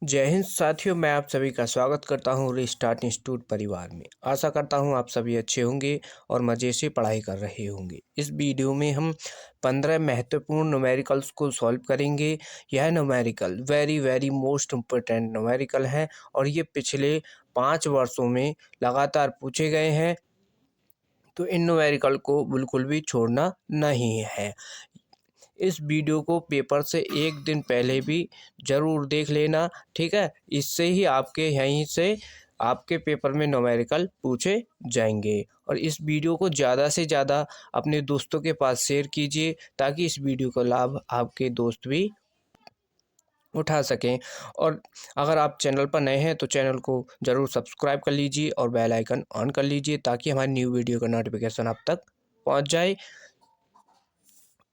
जय हिंद साथियों, मैं आप सभी का स्वागत करता हूं रिस्टार्ट इंस्टीट्यूट परिवार में। आशा करता हूं आप सभी अच्छे होंगे और मज़े से पढ़ाई कर रहे होंगे। इस वीडियो में हम 15 महत्वपूर्ण न्यूमेरिकल्स को सॉल्व करेंगे। यह numerical very most important numerical हैं और ये पिछले 5 वर्षों में लगातार पूछे गए हैं, तो इन न्यूमेरिकल को बिल्कुल भी छोड़ना नहीं है। इस वीडियो को पेपर से एक दिन पहले भी ज़रूर देख लेना, ठीक है। इससे ही आपके यहीं से आपके पेपर में न्यूमेरिकल पूछे जाएंगे। और इस वीडियो को ज़्यादा से ज़्यादा अपने दोस्तों के पास शेयर कीजिए ताकि इस वीडियो का लाभ आपके दोस्त भी उठा सकें। और अगर आप चैनल पर नए हैं तो चैनल को ज़रूर सब्सक्राइब कर लीजिए और बेल आइकन ऑन कर लीजिए ताकि हमारी न्यू वीडियो का नोटिफिकेशन आप तक पहुंच जाए।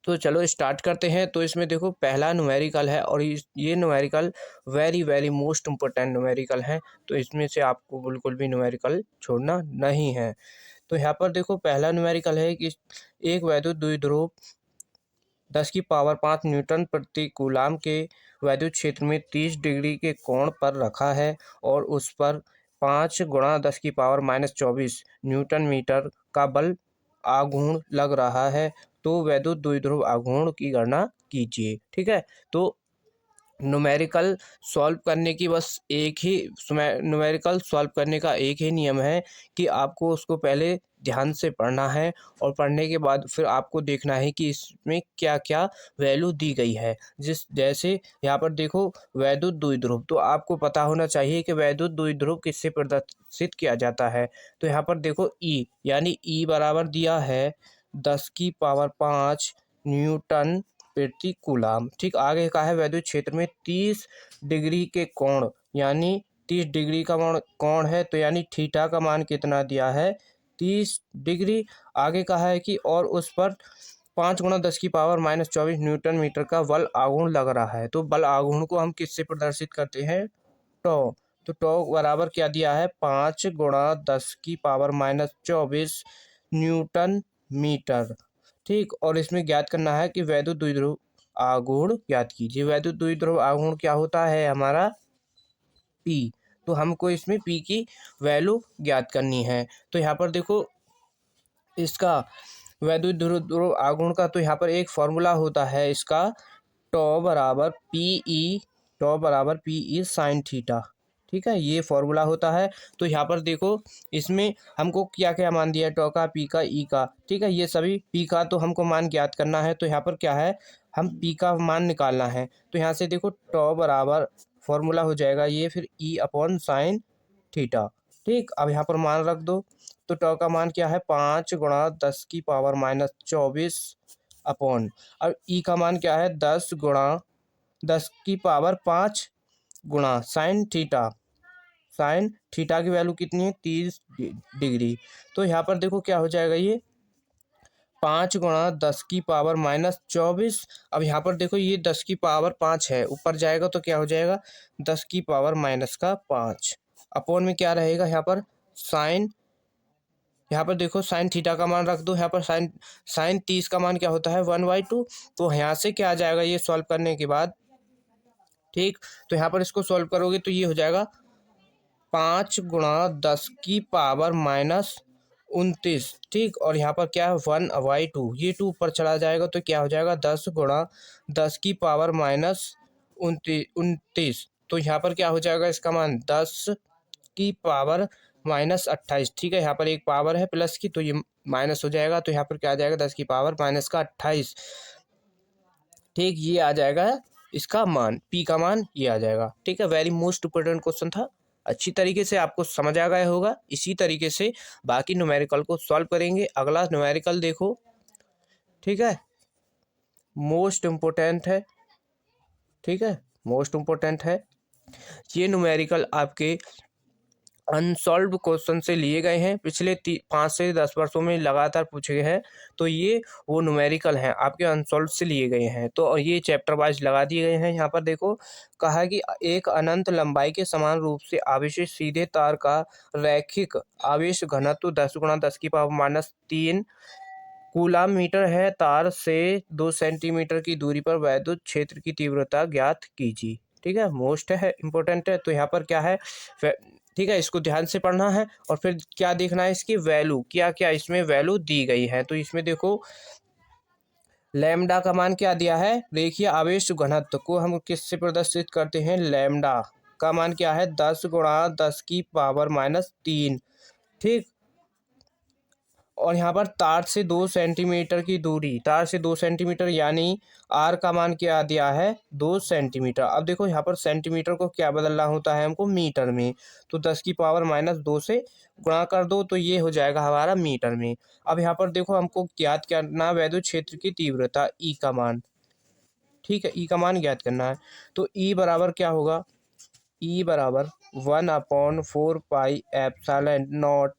तो चलो स्टार्ट करते हैं। तो इसमें देखो पहला न्यूमेरिकल है और ये numerical very most important numerical है, तो इसमें से आपको बिल्कुल भी न्यूमेरिकल छोड़ना नहीं है। तो यहाँ पर देखो पहला न्यूमेरिकल है कि एक वैद्युत द्विध्रुव 10⁵ न्यूटन प्रति कूलाम के वैद्युत क्षेत्र में 30 डिग्री के कोण पर रखा है और उस पर 5 × 10⁻⁻24 न्यूटन मीटर का बल आघूर्ण लग रहा है, तो वैद्युत द्विध्रुव आघूर्ण की गणना कीजिए। ठीक है, तो न्यूमेरिकल सॉल्व करने की बस एक ही न्यूमेरिकल सॉल्व करने का एक ही नियम है कि आपको उसको पहले ध्यान से पढ़ना है और पढ़ने के बाद फिर आपको देखना है कि इसमें क्या क्या वैल्यू दी गई है। जैसे यहाँ पर देखो वैद्युत द्विध्रुव, तो आपको पता होना चाहिए कि वैद्युत द्विध्रुव किससे प्रदर्शित किया जाता है। तो यहाँ पर देखो ई यानी ई बराबर दिया है 10⁵ न्यूटन प्रति कूलाम। ठीक, आगे का है वैद्युत क्षेत्र में 30 डिग्री के कोण, यानी 30 डिग्री का कोण है, तो यानी थीटा का मान कितना दिया है 30 डिग्री। आगे का है कि और उस पर 5 × 10⁻⁻24 न्यूटन मीटर का बल आघूर्ण लग रहा है। तो बल आघूर्ण को हम किससे प्रदर्शित करते हैं, टॉ। तो टॉ बराबर क्या दिया है 5 × 10⁻⁻24 न्यूटन मीटर। ठीक, और इसमें ज्ञात करना है कि वैद्युत द्विध्रुव आघूर्ण ज्ञात कीजिए। वैद्युत द्विध्रुव आघूर्ण क्या होता है हमारा पी, तो हमको इसमें पी की वैल्यू ज्ञात करनी है। तो यहाँ पर देखो इसका वैद्युत द्विध्रुव आघूर्ण का तो यहाँ पर एक फॉर्मूला होता है इसका, टॉ बराबर पी ई साइन थीटा। ठीक है, ये फॉर्मूला होता है। तो यहाँ पर देखो इसमें हमको क्या क्या मान दिया है, टॉ का, पी का, ई का। ठीक है, ये सभी पी का तो हमको मान ज्ञात करना है। तो यहाँ पर क्या है, हम पी का मान निकालना है। तो यहाँ से देखो टॉ बराबर फॉर्मूला हो जाएगा ये, फिर ई अपॉन साइन थीटा। ठीक, अब यहाँ पर मान रख दो। तो टॉ का मान क्या है 5 × 10⁻⁻24 अपॉन, और ई का मान क्या है 10 × 10⁵ गुणा साइन थीटा। साइन थीटा की वैल्यू कितनी है 30 डिग्री। तो यहाँ पर देखो क्या हो जाएगा ये 5 × 10⁻⁻24। अब यहाँ पर देखो ये 10⁵ है, ऊपर जाएगा तो क्या हो जाएगा 10⁻⁻5 अपॉन में क्या रहेगा यहाँ पर साइन। यहाँ पर देखो साइन थीटा का मान रख दो। यहाँ पर साइन 30 का मान क्या होता है 1/2। तो यहाँ से क्या आ जाएगा ये सॉल्व करने के बाद। ठीक, तो यहाँ पर इसको सॉल्व करोगे तो ये हो जाएगा 5 × 10⁻⁻29। ठीक, और यहाँ पर क्या है 1/2, ये 2 ऊपर चला जाएगा तो क्या हो जाएगा 10 × 10⁻⁻29। तो यहाँ पर क्या हो जाएगा इसका मान 10⁻⁻28। ठीक है, यहाँ पर एक पावर है प्लस की तो ये माइनस हो जाएगा, तो यहाँ पर क्या आ जाएगा 10⁻⁻28। ठीक, ये आ जाएगा इसका मान, पी का मान ये आ जाएगा। ठीक है, वेरी मोस्ट इम्पोर्टेंट क्वेश्चन था, अच्छी तरीके से आपको समझ आ गया होगा। इसी तरीके से बाकी न्यूमेरिकल को सॉल्व करेंगे। अगला न्यूमेरिकल देखो, ठीक है, मोस्ट इम्पोर्टेंट है। ठीक है, मोस्ट इम्पोर्टेंट है। ये न्यूमेरिकल आपके अनसॉल्व्ड क्वेश्चन से लिए गए हैं, पिछले 5 से 10 वर्षों में लगातार पूछे गए हैं। तो ये वो न्यूमेरिकल हैं आपके अनसॉल्व्ड से लिए गए हैं, तो ये चैप्टर वाइज लगा दिए गए हैं। यहाँ पर देखो कहा कि एक अनंत लंबाई के समान रूप से आवेशित सीधे तार का रैखिक आवेश घनत्व 10 × 10⁻³ कूलाम मीटर है। तार से 2 सेंटीमीटर की दूरी पर वैद्युत क्षेत्र की तीव्रता ज्ञात कीजिए। ठीक है, मोस्ट है, इंपॉर्टेंट है। तो यहाँ पर क्या है, ठीक है, इसको ध्यान से पढ़ना है और फिर क्या देखना है, इसकी वैल्यू, क्या क्या इसमें वैल्यू दी गई है। तो इसमें देखो लैम्डा का मान क्या दिया है, देखिए आवेश घनत्व को हम किससे प्रदर्शित करते हैं, लैम्डा का मान क्या है, 10 × 10⁻³ ठीक। और यहाँ पर तार से 2 सेंटीमीटर की दूरी, तार से 2 सेंटीमीटर, यानी आर का मान क्या दिया है, 2 सेंटीमीटर। अब देखो यहाँ पर सेंटीमीटर को क्या बदलना होता है हमको, मीटर में। तो 10⁻² से गुणा कर दो तो ये हो जाएगा हमारा मीटर में। अब यहाँ पर देखो हमको ज्ञात करना वैद्युत क्षेत्र की तीव्रता, ई का मान, ठीक है, ई का मान ज्ञात करना है। तो ई बराबर क्या होगा, ई बराबर 1/4πε0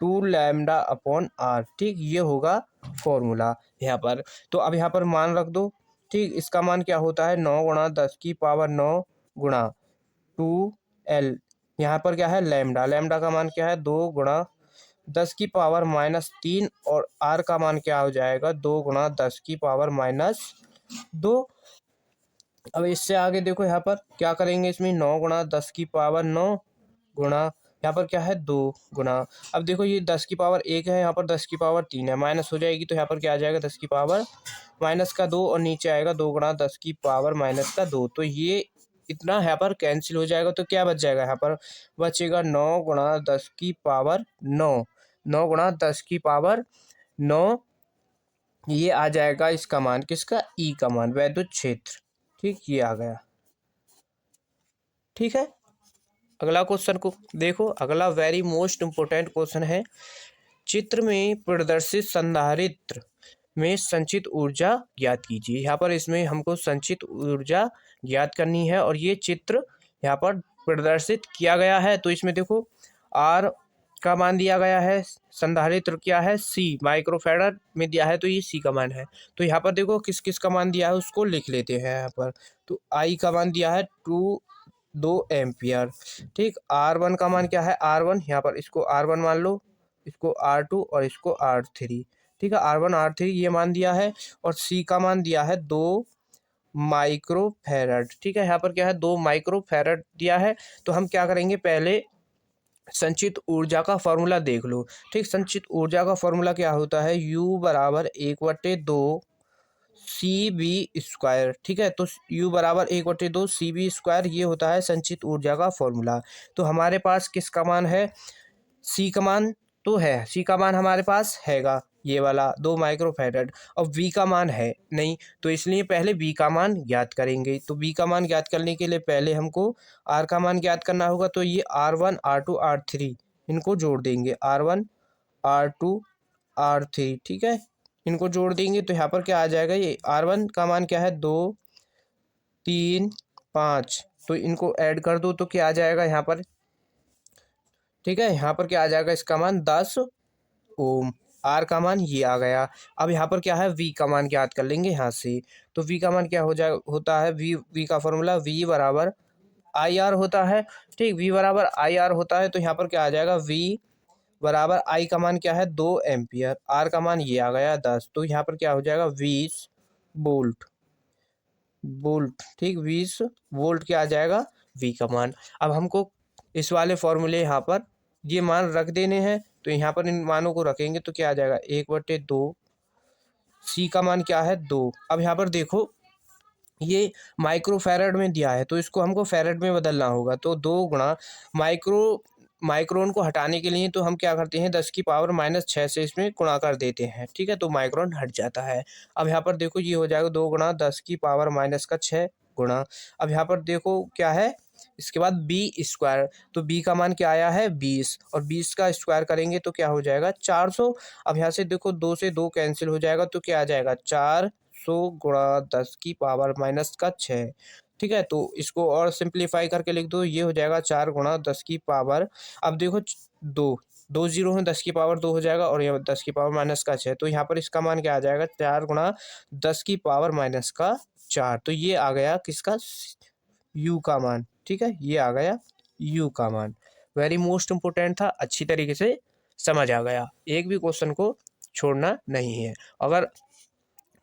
2 λ/r, ठीक, ये होगा फॉर्मूला यहाँ पर। तो अब यहाँ पर मान रख दो, ठीक, इसका मान क्या होता है, 9 × 10⁹ गुणा 2l, यहाँ पर क्या है, लैम्डा, लैम्डा का मान क्या है, 2 × 10⁻³ और r का मान क्या हो जाएगा, 2 × 10⁻²। अब इससे आगे देखो यहाँ पर क्या करेंगे, इसमें 9 × 10⁻⁹ गुणा, यहाँ पर क्या है, 2 गुणा, अब देखो ये 10⁻1 है, यहाँ पर 10⁻3 है, माइनस हो जाएगी तो यहाँ पर क्या आ जाएगा, 10⁻⁻2 और नीचे आएगा 2 × 10⁻⁻²। तो ये इतना यहाँ पर कैंसिल हो जाएगा। तो क्या बच जाएगा, यहाँ पर बचेगा 9 × 10⁻⁹, 9 × 10⁻⁹, ये आ जाएगा इसका मान, किसका, ई का मान, वैद्युत क्षेत्र, ठीक, ये आ गया। ठीक है, अगला क्वेश्चन को देखो, अगला वेरी मोस्ट इंपोर्टेंट क्वेश्चन है, चित्र में प्रदर्शित संधारित्र में संचित ऊर्जा ज्ञात कीजिए। यहाँ पर इसमें हमको संचित ऊर्जा ज्ञात करनी है और ये चित्र यहाँ पर प्रदर्शित किया गया है। तो इसमें देखो आर का मान दिया गया है, संधारित्र क्या है, सी, माइक्रोफैराड में दिया है, तो ये सी का मान है। तो यहाँ पर देखो किस किस का मान दिया है उसको लिख लेते हैं यहाँ पर। तो आई का मान दिया है 2 एम्पियर, ठीक। R1 का मान क्या है, R1, यहाँ पर इसको R1 मान लो, इसको R2 और इसको R3, ठीक है, R1 R3 ये मान दिया है। और C का मान दिया है 2 माइक्रोफैराड, ठीक है, यहाँ पर क्या है, 2 माइक्रोफैराड दिया है। तो हम क्या करेंगे, पहले संचित ऊर्जा का फॉर्मूला देख लो, ठीक। संचित ऊर्जा का फॉर्मूला क्या होता है, U बराबर 1/2 CV², ठीक है। तो U बराबर 1/2 CV², ये होता है संचित ऊर्जा का फॉर्मूला। तो हमारे पास किसका मान है, C का मान तो है, C का मान हमारे पास हैगा ये वाला 2 माइक्रोफैराड, और V का मान है नहीं, तो इसलिए पहले V का मान ज्ञात करेंगे। तो V का मान ज्ञात करने के लिए पहले हमको R का मान ज्ञात करना होगा। तो ये R1 R2 R3 इनको जोड़ देंगे, R1 R2 R3, ठीक है, इनको जोड़ देंगे। तो यहाँ पर क्या आ जाएगा, ये R1 का मान क्या है, 2 3 5, तो इनको ऐड कर दो तो क्या आ जाएगा यहाँ पर, ठीक है, यहाँ पर क्या आ जाएगा, इसका मान 10 ओम। आर का मान ये आ गया। अब यहाँ पर क्या है, वी का मान ज्ञात कर लेंगे यहाँ से। तो वी का मान क्या होता है, वी का फॉर्मूला वी बराबर आई आर होता है, ठीक, वी बराबर आई आर होता है। तो यहाँ पर क्या आ जाएगा, वी बराबर आई का मान क्या है, 2 एम्पियर, आर का मान ये आ गया 10। तो यहाँ पर क्या हो जाएगा, 20 वोल्ट, ठीक, 20 वोल्ट क्या आ जाएगा, वी का मान। अब हमको इस वाले फॉर्मूले यहाँ पर ये मान रख देने हैं। तो यहाँ पर इन मानों को रखेंगे तो क्या आ जाएगा, 1/2, सी का मान क्या है, 2। अब यहाँ पर देखो ये माइक्रोफैराड में दिया है तो इसको हमको फैराड में बदलना होगा। तो 2 गुणा माइक्रोन को हटाने के लिए तो हम क्या करते हैं, 10⁻⁻6 से इसमें गुणा कर देते हैं, ठीक है, तो माइक्रोन हट जाता है। अब यहाँ पर देखो ये हो जाएगा 2 × 10⁻⁻6 गुणा, अब यहाँ पर देखो क्या है, इसके बाद B², तो B का मान क्या आया है, 20, और 20 का स्क्वायर करेंगे तो क्या हो जाएगा, 400। अब यहाँ से देखो 2 से 2 कैंसिल हो जाएगा तो क्या आ जाएगा, 400 × 10⁻⁻6, ठीक है। तो इसको और सिंप्लीफाई करके लिख दो, ये हो जाएगा 4 × 10⁻, अब देखो 2 जीरो है, 10⁻2 हो जाएगा, और ये 10⁻⁻6। तो यहाँ पर इसका मान क्या आ जाएगा, 4 × 10⁻⁻4। तो ये आ गया किसका, U का मान, ठीक है, ये आ गया U का मान। वेरी मोस्ट इम्पोर्टेंट था, अच्छी तरीके से समझ आ गया, एक भी क्वेश्चन को छोड़ना नहीं है। अगर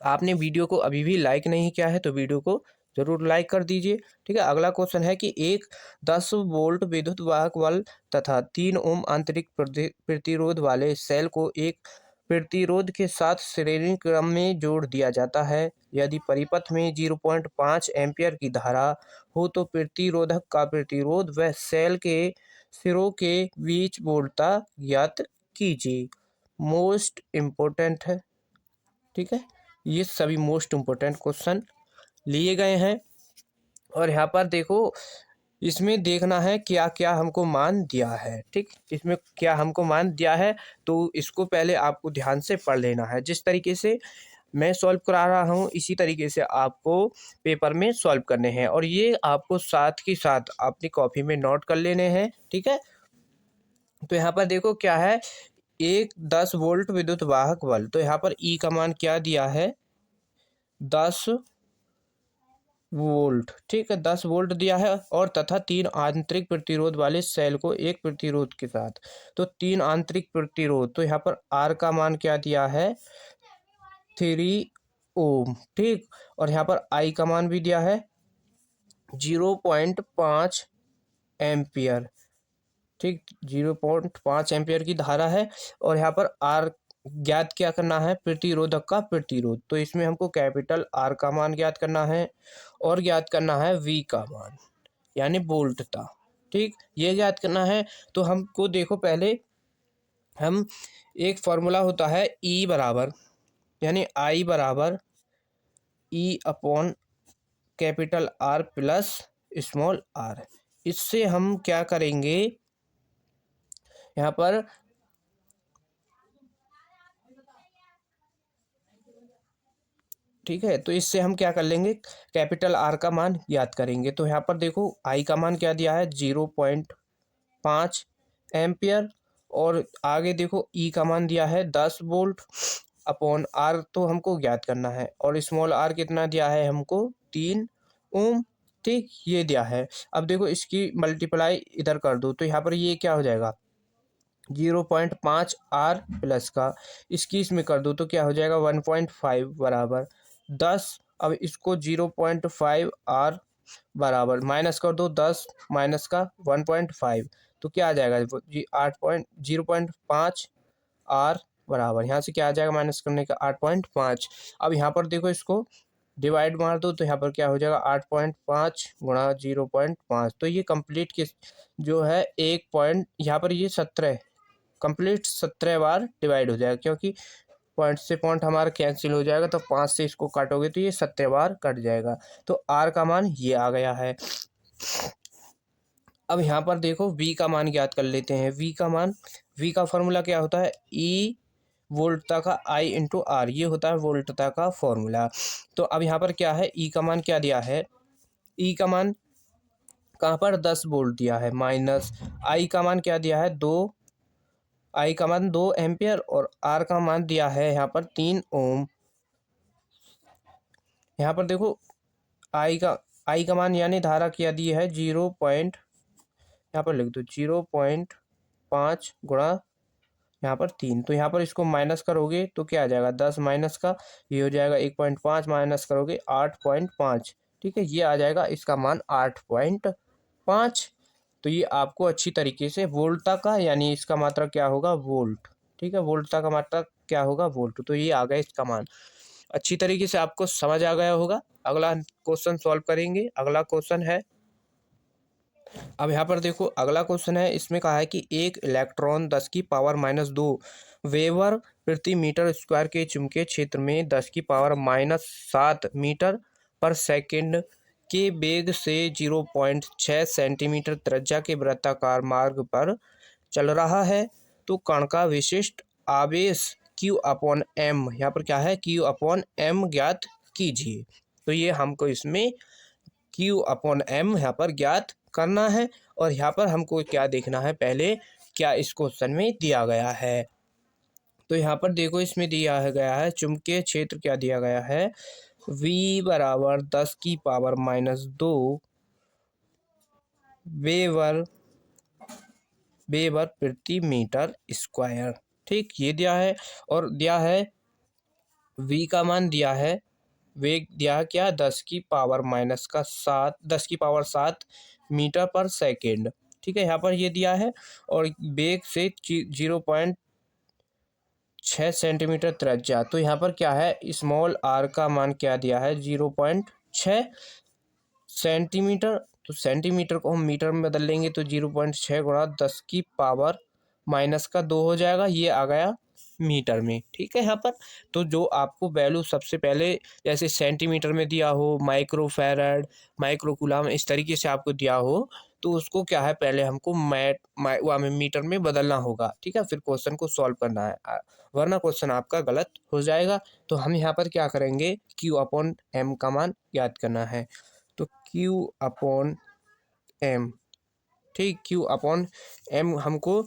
आपने वीडियो को अभी भी लाइक नहीं किया है तो वीडियो को जरूर लाइक कर दीजिए। ठीक है, अगला क्वेश्चन है कि एक 10 वोल्ट विद्युत वाहक बल्ब तथा 3 ओम आंतरिक प्रतिरोध वाले सेल को एक प्रतिरोध के साथ श्रेणी क्रम में जोड़ दिया जाता है। यदि परिपथ में 0.5 एम्पियर की धारा हो तो प्रतिरोधक का प्रतिरोध व सेल के सिरों के बीच वोल्टता ज्ञात कीजिए। मोस्ट इम्पोर्टेंट है। ठीक है, ये सभी मोस्ट इम्पोर्टेंट क्वेश्चन लिए गए हैं। और यहाँ पर देखो, इसमें देखना है क्या क्या हमको मान दिया है। ठीक, इसमें क्या हमको मान दिया है तो इसको पहले आपको ध्यान से पढ़ लेना है। जिस तरीके से मैं सॉल्व करा रहा हूँ इसी तरीके से आपको पेपर में सॉल्व करने हैं, और ये आपको साथ के साथ अपनी कॉपी में नोट कर लेने हैं। ठीक है, तो यहाँ पर देखो क्या है, एक 10 वोल्ट विद्युत वाहक बल्ब, तो यहाँ पर ई का मान क्या दिया है, 10 वोल्ट। ठीक है, 10 वोल्ट दिया है, और तथा 3 आंतरिक प्रतिरोध वाले सेल को एक प्रतिरोध के साथ, तो 3 आंतरिक प्रतिरोध, तो यहाँ पर आर का मान क्या दिया है, 3 ओम। ठीक, और यहाँ पर आई का मान भी दिया है 0.5 एम्पियर। ठीक, 0.5 एम्पियर की धारा है, और यहाँ पर आर ज्ञात क्या करना है, प्रतिरोधक का प्रतिरोध, तो इसमें हमको कैपिटल आर का मान ज्ञात करना है, और ज्ञात करना है वी का मान यानी वोल्टता। ठीक, ये ज्ञात करना है। तो हमको देखो पहले हम एक फॉर्मूला होता है ई बराबर यानी आई बराबर E upon capital R plus small r. इससे हम क्या करेंगे, यहाँ पर ठीक है, तो इससे हम क्या कर लेंगे, कैपिटल आर का मान याद करेंगे। तो यहाँ पर देखो आई का मान क्या दिया है, 0.5 एम्पियर, और आगे देखो ई का मान दिया है 10 वोल्ट अपॉन आर, तो हमको ज्ञात करना है, और स्मॉल आर कितना दिया है हमको, 3 ओम। ठीक, ये दिया है। अब देखो इसकी मल्टीप्लाई इधर कर दो, तो यहाँ पर ये क्या हो जाएगा, 0.5 आर प्लस का इसकी इसमें कर दो तो क्या हो जाएगा, 1.5 बराबर 10। अब इसको 0.5 आर बराबर माइनस कर दो, 10 माइनस का 1.5, तो क्या आ जाएगा, 0.5 आर बराबर, यहाँ से क्या आ जाएगा माइनस करने का 8.5। अब यहाँ पर देखो इसको डिवाइड मार दो, तो यहाँ पर क्या हो जाएगा, 8.5 गुणा 0.5, तो ये कंप्लीट के जो है एक पॉइंट, यहाँ पर ये 17 कंप्लीट 17 बार डिवाइड हो जाएगा, क्योंकि पॉइंट से पॉइंट हमारा कैंसिल हो जाएगा, तो 5 से इसको काटोगे तो ये 17 बार कट जाएगा। तो आर का मान ये आ गया है। अब यहाँ पर देखो वी का मान ज्ञात कर लेते हैं। वी का फॉर्मूला क्या होता है, ई वोल्टता का आई इंटू आर, ये होता है वोल्टता का फॉर्मूला। तो अब यहाँ पर क्या है, ई का मान क्या दिया है, ई का मान कहाँ पर 10 वोल्ट दिया है, माइनस आई का मान क्या दिया है, 2 एम्पियर, और आर का मान दिया है यहाँ पर 3 ओम। यहाँ पर देखो आई का मान यानी धारा क्या दी है, यहाँ पर लिख दो 0.5 गुणा यहाँ पर 3, तो यहाँ पर इसको माइनस करोगे तो क्या आ जाएगा, 10 माइनस का ये हो जाएगा 1.5, माइनस करोगे 8.5। ठीक है, ये आ जाएगा इसका मान 8.5। तो ये आपको अच्छी तरीके से वोल्टता का यानी इसका मात्रा क्या होगा, वोल्ट। ठीक है, वोल्टता का मात्रा क्या होगा, वोल्ट। तो ये आ गया इसका मान, अच्छी तरीके से आपको समझ आ गया होगा। अगला क्वेश्चन सॉल्व करेंगे। अगला क्वेश्चन है, अब यहाँ पर देखो अगला क्वेश्चन है, इसमें कहा है कि एक इलेक्ट्रॉन 10 की पावर -2 वेबर प्रति मीटर स्क्वायर के चुंबकीय क्षेत्र में 10 की पावर -7 मीटर पर सेकंड के वेग से 0.6 सेंटीमीटर त्रिज्या के वृत्ताकार मार्ग पर चल रहा है, तो कण का विशिष्ट आवेश Q अपॉन एम, यहाँ पर क्या है, Q अपॉन एम ज्ञात कीजिए। तो ये हमको इसमें Q अपॉन एम यहाँ पर ज्ञात करना है, और यहाँ पर हमको क्या देखना है, पहले क्या इस क्वेश्चन में दिया गया है। तो यहाँ पर देखो इसमें दिया गया है चुंबकीय क्षेत्र क्या दिया गया है, V बराबर 10 की पावर -2 वेबर प्रति मीटर स्क्वायर। ठीक, ये दिया है, और दिया है V का मान दिया है वेग दिया है क्या, 10⁻⁷ मीटर पर सेकेंड। ठीक है, यहाँ पर ये दिया है, और वेग से 0.6 सेंटीमीटर त्रिज्या। तो यहाँ पर क्या है, स्मॉल आर का मान क्या दिया है, 0.6 सेंटीमीटर। तो सेंटीमीटर को हम मीटर में बदल लेंगे तो 0.6 गुणा 10⁻⁻2 हो जाएगा, ये आ गया मीटर में। ठीक है, यहाँ पर तो जो आपको वैल्यू सबसे पहले जैसे सेंटीमीटर में दिया हो, माइक्रोफैरड, माइक्रोकूलम, इस तरीके से आपको दिया हो, तो उसको क्या है, पहले हमको मीटर में बदलना होगा। ठीक है, फिर क्वेश्चन को सॉल्व करना है, वरना क्वेश्चन आपका गलत हो जाएगा। तो हम यहाँ पर क्या करेंगे, Q/m का मान याद करना है। तो Q/m, ठीक, Q/m हमको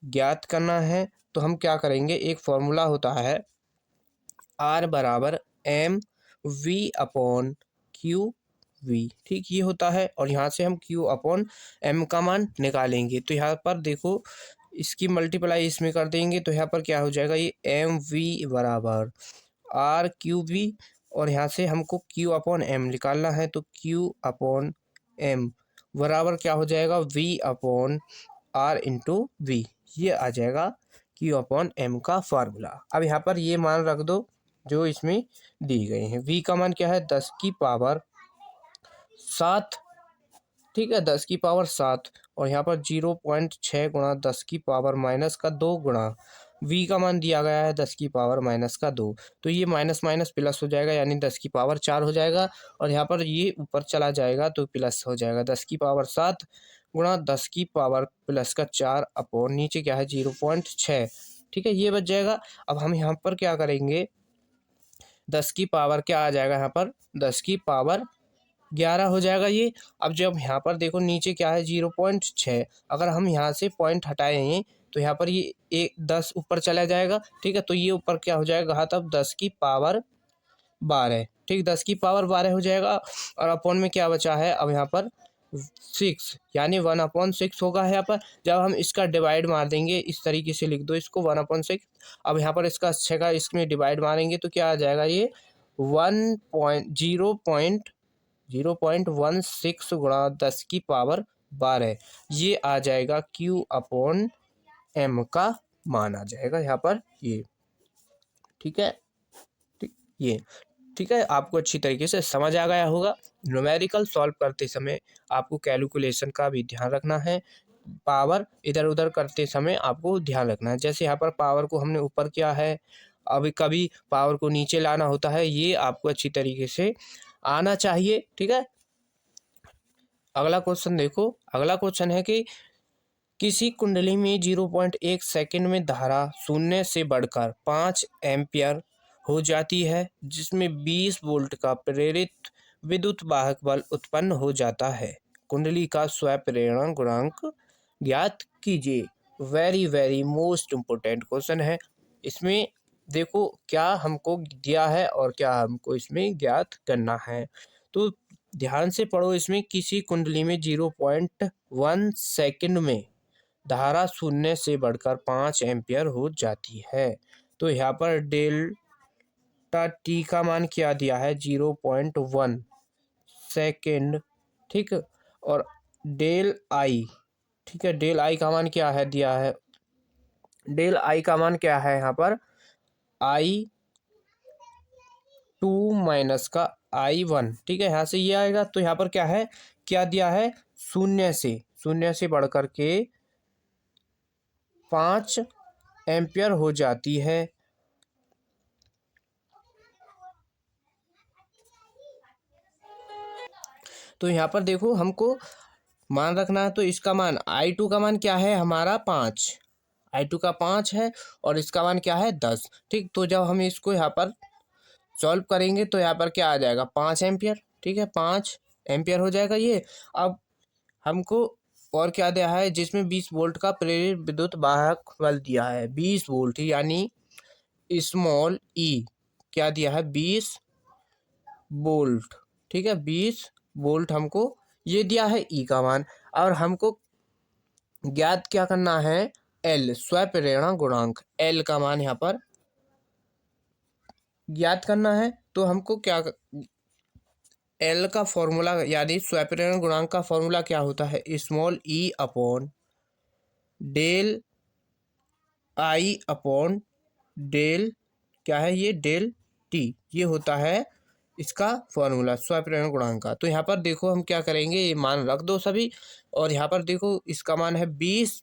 ज्ञात करना है। तो हम क्या करेंगे, एक फॉर्मूला होता है R बराबर mv/QV। ठीक, ये होता है, और यहाँ से हम Q/m का मान निकालेंगे। तो यहाँ पर देखो, इसकी मल्टीप्लाई इसमें कर देंगे, तो यहाँ पर क्या हो जाएगा, ये mv बराबर RQV, और यहाँ से हमको Q/m निकालना है। तो Q/m बराबर क्या हो जाएगा, V/R इंटू V, ये आ जाएगा Q/m का फार्मूला। अब यहाँ पर ये मान रख दो जो इसमें दी गई हैं। V का मान क्या है, 10⁻⁷। ठीक है, 10⁻⁷, और यहाँ पर 0.6 गुणा 10⁻⁻2 गुणा V का मान दिया गया है 10⁻⁻2। तो ये माइनस माइनस प्लस हो जाएगा, यानी 10⁻4 हो जाएगा, और यहाँ पर ये ऊपर चला जाएगा तो प्लस हो जाएगा, 10⁻7 गुणा 10⁻+4 अपॉन नीचे क्या है 0.6। ठीक है, ये बच जाएगा। अब हम यहाँ पर क्या करेंगे, 10 की पावर क्या आ जाएगा, यहाँ पर 10⁻11 हो जाएगा ये। अब जब यहाँ पर देखो नीचे क्या है 0.6, अगर हम यहाँ से पॉइंट हटाएं तो यहाँ पर ये 10 ऊपर चला जाएगा। ठीक है, तो ये ऊपर क्या हो जाएगा घात 10⁻12। ठीक, 10⁻12 हो जाएगा, और अपॉन में क्या बचा है, अब यहाँ पर 6, यानी 1/6 होगा यहाँ पर। जब हम इसका डिवाइड मार देंगे, इस तरीके से लिख दो इसको 1/6। अब यहाँ पर इसका 6 का इसमें डिवाइड मारेंगे तो क्या आ जाएगा, ये 0.16 गुणा 10⁻12, ये आ जाएगा Q/m का मान आ जाएगा यहाँ पर ये। ठीक है, ठीक, ये ठीक है, आपको अच्छी तरीके से समझ आ गया होगा। न्यूमेरिकल सॉल्व करते समय आपको कैलकुलेशन का भी ध्यान रखना है, पावर इधर उधर करते समय आपको ध्यान रखना है। जैसे यहाँ पर पावर को हमने ऊपर किया है, अभी कभी पावर को नीचे लाना होता है, ये आपको अच्छी तरीके से आना चाहिए। ठीक है, अगला क्वेश्चन देखो। अगला क्वेश्चन है कि किसी कुंडली में 0.1 सेकंड में धारा शून्य से बढ़कर 5 एम्पियर हो जाती है, जिसमें 20 वोल्ट का प्रेरित विद्युत वाहक बल उत्पन्न हो जाता है। कुंडली का स्वप्रेरणा गुणांक ज्ञात कीजिए। Very very most important question है। इसमें देखो क्या हमको दिया है और क्या हमको इसमें ज्ञात करना है, तो ध्यान से पढ़ो। इसमें किसी कुंडली में 0.1 सेकंड में धारा शून्य से बढ़कर 5 एम्पियर हो जाती है। तो यहाँ पर डेल्टा टी का मान क्या दिया है, 0.1 सेकेंड। ठीक, और डेल आई, ठीक है, डेल आई का मान क्या है दिया है, डेल आई का मान क्या है यहाँ पर, I2 माइनस का I1। ठीक है, यहाँ से ये आएगा। तो यहाँ पर क्या है, क्या दिया है, शून्य से बढ़कर के 5 एम्पियर हो जाती है। तो यहाँ पर देखो हमको मान रखना है, तो इसका मान I2 का मान क्या है हमारा 5, I2 का 5 है, और इसका मान क्या है 10। ठीक, तो जब हम इसको यहाँ पर सॉल्व करेंगे तो यहाँ पर क्या आ जाएगा 5 एम्पियर। ठीक है, 5 एम्पियर हो जाएगा ये। अब हमको और क्या दिया है, जिसमें 20 वोल्ट का प्रेरित विद्युत वाहक बल दिया है, 20 वोल्ट, यानी स्मॉल ई क्या दिया है, 20 वोल्ट। ठीक है, 20 वोल्ट हमको ये दिया है ई का मान। और हमको ज्ञात क्या करना है, एल स्वप्रेरणा गुणांक, एल का मान यहाँ पर ज्ञात करना है तो हमको क्या, एल का फॉर्मूला यानी स्वयंप्रेरण गुणांक का फॉर्मूला क्या होता है, small e upon del I upon del क्या है ये, डेल टी, ये होता है इसका फॉर्मूला स्वयंप्रेरण गुणांक का। तो यहाँ पर देखो हम क्या करेंगे, ये मान रख दो सभी, और यहाँ पर देखो इसका मान है 20,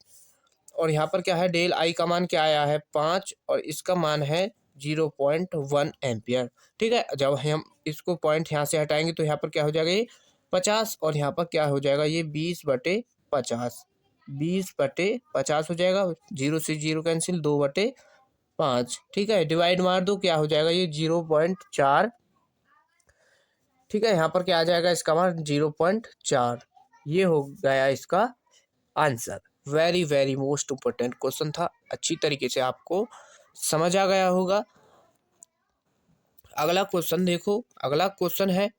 और यहाँ पर क्या है, डेल आई का मान क्या आया है 5, और इसका मान है 0.1 एम्पियर। ठीक है, जब हम इसको पॉइंट यहाँ से हटाएंगे तो यहाँ पर क्या हो जाएगा ये 50, और यहाँ पर क्या हो जाएगा ये 20/50, 20/50 हो जाएगा, 0 से 0 कैंसिल, 2/5। ठीक है, डिवाइड मार दो, क्या हो जाएगा ये 0.4। ठीक है, यहाँ पर क्या आ जाएगा इसका मान 0.4। ये हो गया इसका answer. Very very most important question था, अच्छी तरीके से आपको समझ आ गया होगा। अगला क्वेश्चन देखो, अगला क्वेश्चन है,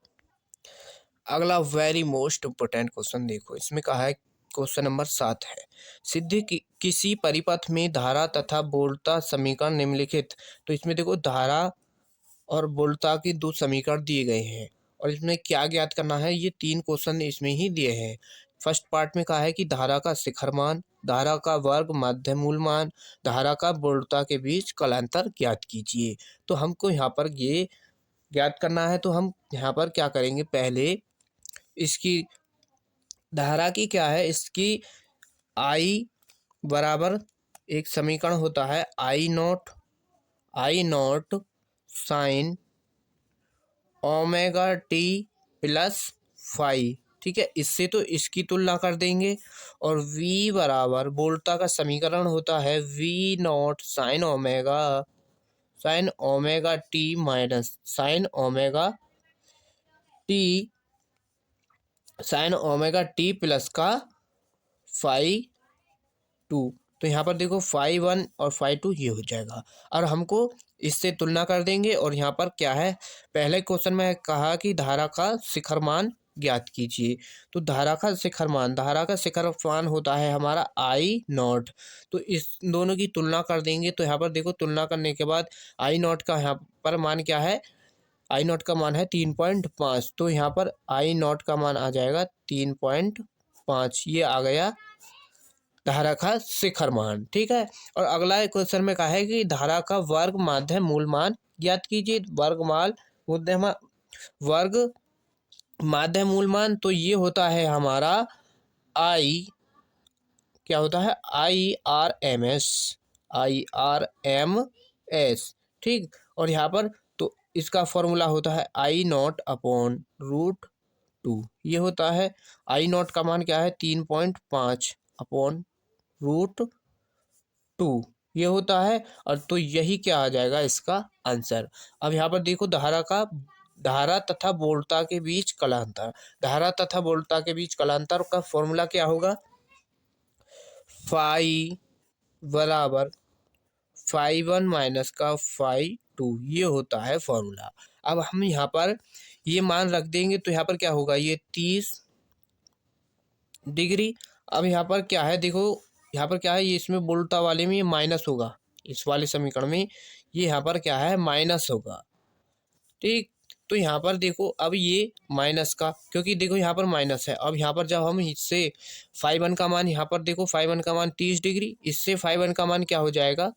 अगला वेरी मोस्ट इम्पोर्टेंट क्वेश्चन देखो, इसमें कहा है क्वेश्चन नंबर 7 है, सिद्ध किसी परिपथ में धारा तथा वोल्टता समीकरण निम्नलिखित। तो इसमें देखो धारा और वोल्टता की दो समीकरण दिए गए हैं, और इसमें क्या ज्ञात करना है, ये 3 क्वेश्चन इसमें ही दिए हैं। फर्स्ट पार्ट में कहा है कि धारा का शिखर मान, धारा का वर्ग माध्य मूल मान, धारा का वोल्टता के बीच कलांतर ज्ञात कीजिए। तो हमको यहाँ पर ये ज्ञात करना है, तो हम यहाँ पर क्या करेंगे, पहले इसकी धारा की क्या है, इसकी आई बराबर एक समीकरण होता है I naught sine omega t plus phi. ठीक है, इससे तो इसकी तुलना कर देंगे, और v बराबर वोल्टता का समीकरण होता है V naught sine omega t minus sine omega t plus का फाई 2। तो यहाँ पर देखो फाई 1 और फाई 2 ये हो जाएगा, और हमको इससे तुलना कर देंगे। और यहाँ पर क्या है, पहले क्वेश्चन में कहा कि धारा का शिखर मान ज्ञात कीजिए। तो धारा का शिखर मान होता है हमारा आई नॉट। तो इस दोनों की तुलना कर देंगे, तो यहाँ पर देखो तुलना करने के बाद आई नॉट का यहाँ पर मान क्या है, आई नॉट का मान है 3.5। तो यहाँ पर आई नॉट का मान आ जाएगा 3.5, ये आ गया धारा का शिखर मान। ठीक है, और अगला क्वेश्चन में कहा है कि धारा का वर्ग माध्य मूल मान ज्ञात कीजिए। वर्ग माध्य मूल मान, तो ये होता है हमारा आई, क्या होता है आई आर एम एस। ठीक, और यहाँ पर तो इसका फॉर्मूला होता है आई नॉट अपॉन √2। ये होता है आई नॉट का मान क्या है 3.5 अपॉन √2, ये होता है। और तो यही क्या आ जाएगा इसका आंसर। अब यहाँ पर देखो धारा तथा वोल्टता के बीच कलांतर, धारा तथा वोल्टता के बीच कलांतर का फॉर्मूला क्या होगा, फाई बराबर फाई 1 माइनस का फाई 2, ये होता है फॉर्मूला। अब हम यहाँ पर ये मान रख देंगे, तो यहाँ पर क्या होगा, ये 30 डिग्री। अब यहाँ पर क्या है, देखो यहाँ पर क्या है, ये इसमें वोल्टता वाले में ये माइनस होगा, इस वाले समीकरण में ये यहाँ पर क्या है माइनस होगा। ठीक, तो यहाँ पर देखो अब ये माइनस का, क्योंकि देखो यहाँ पर माइनस है। अब यहाँ पर जब हम इससे फाई 1 का मान, यहाँ पर देखो फाई 1 का मान 30 डिग्री, इससे फाई 1 का मान क्या हो जाएगा,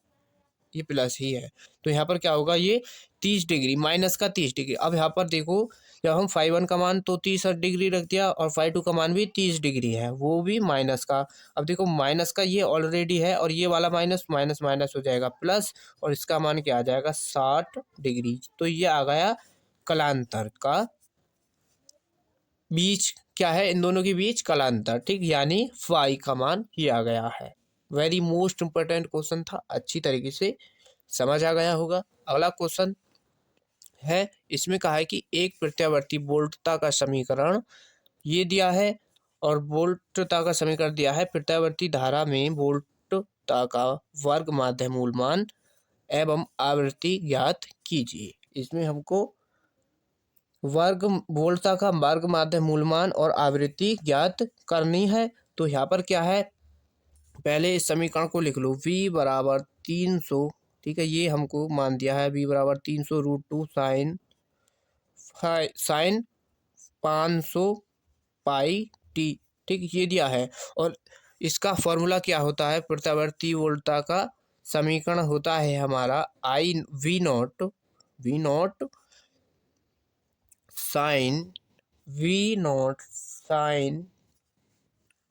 ये प्लस ही है। तो यहाँ पर क्या होगा, ये 30 डिग्री माइनस का 30 डिग्री। अब यहाँ पर देखो जब हम फाई 1 का मान तो 30 डिग्री रख दिया, और फाई 2 का मान भी 30 डिग्री है, वो भी माइनस का। अब देखो माइनस का ये ऑलरेडी है, और ये वाला माइनस माइनस माइनस हो जाएगा प्लस, और इसका मान क्या आ जाएगा 60 डिग्री। तो ये आ गया कलांतर का बीच क्या है, इन दोनों के बीच कलांतर। ठीक, यानी फाई का मान ये आ गया है। वेरी मोस्ट इंपॉर्टेंट क्वेश्चन था, अच्छी तरीके से समझ आ गया होगा। अगला क्वेश्चन है, इसमें कहा है कि एक प्रत्यावर्ती वोल्टता का समीकरण ये दिया है, और वोल्टता का समीकरण दिया है, प्रत्यावर्ती धारा में वोल्टता का वर्ग माध्य मूल मान एवं आवृत्ति ज्ञात कीजिए। इसमें हमको वोल्टता का वर्ग माध्य मूल मान और आवृत्ति ज्ञात करनी है। तो यहाँ पर क्या है, पहले इस समीकरण को लिख लो, v बराबर 300 ठीक है, ये हमको मान दिया है, v बराबर 300√2 साइन 500 पाई टी। ठीक, ये दिया है। और इसका फॉर्मूला क्या होता है, प्रत्यावर्ती वोल्टता का समीकरण होता है हमारा I V naught sine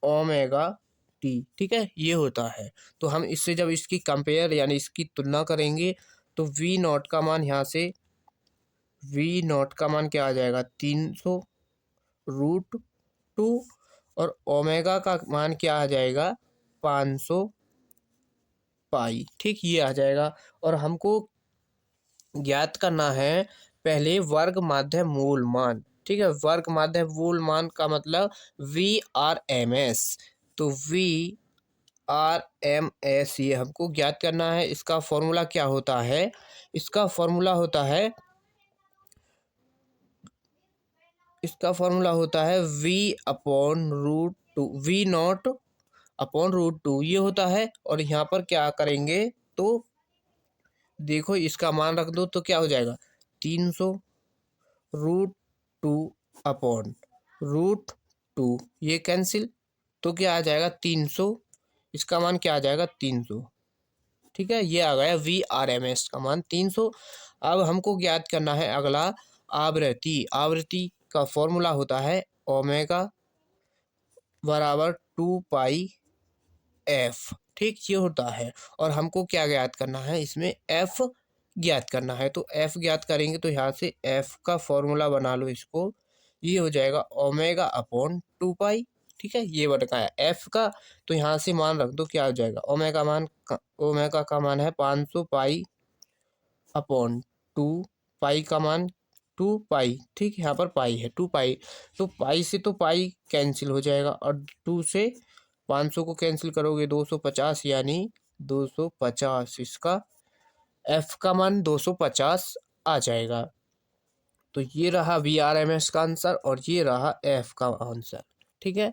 omega t. ठीक है, ये होता है। तो हम इससे जब इसकी कंपेयर यानी इसकी तुलना करेंगे तो वी नॉट का मान यहाँ से क्या आ जाएगा, 300√2 और ओमेगा का मान क्या आ जाएगा, 500 पाई। ठीक, ये आ जाएगा। और हमको ज्ञात करना है पहले वर्ग माध्य मूल मान। ठीक है, वर्ग माध्य मूल मान का मतलब VRMS। तो VRMS ये हमको ज्ञात करना है। इसका फॉर्मूला क्या होता है, इसका फॉर्मूला होता है V नॉट अपॉन √2 ये होता है। और यहाँ पर क्या करेंगे तो देखो इसका मान रख दो तो क्या हो जाएगा, 300√2 अपॉन √2 ये कैंसिल, तो क्या आ जाएगा 300, इसका मान क्या आ जाएगा 300। ठीक है, ये आ गया VRMS का मान 300। अब हमको ज्ञात करना है अगला आवृत्ति का फॉर्मूला होता है ओमेगा बराबर 2πf। ठीक, ये होता है। और हमको क्या ज्ञात करना है, इसमें f ज्ञात करना है। तो f ज्ञात करेंगे तो यहाँ से f का फॉर्मूला बना लो, इसको ये हो जाएगा ओमेगा अपॉन 2π। ठीक है, ये बन गया f का। तो यहाँ से मान रख दो, क्या हो जाएगा, ओमेगा का मान है 500 पाई अपॉन 2, पाई का मान 2π। ठीक, यहाँ पर पाई है 2π, तो पाई से तो पाई कैंसिल हो जाएगा और 2 से 500 को कैंसिल करोगे 250, यानी 250, इसका f का मान 250 आ जाएगा। तो ये रहा VRMS का आंसर और ये रहा f का आंसर। ठीक है,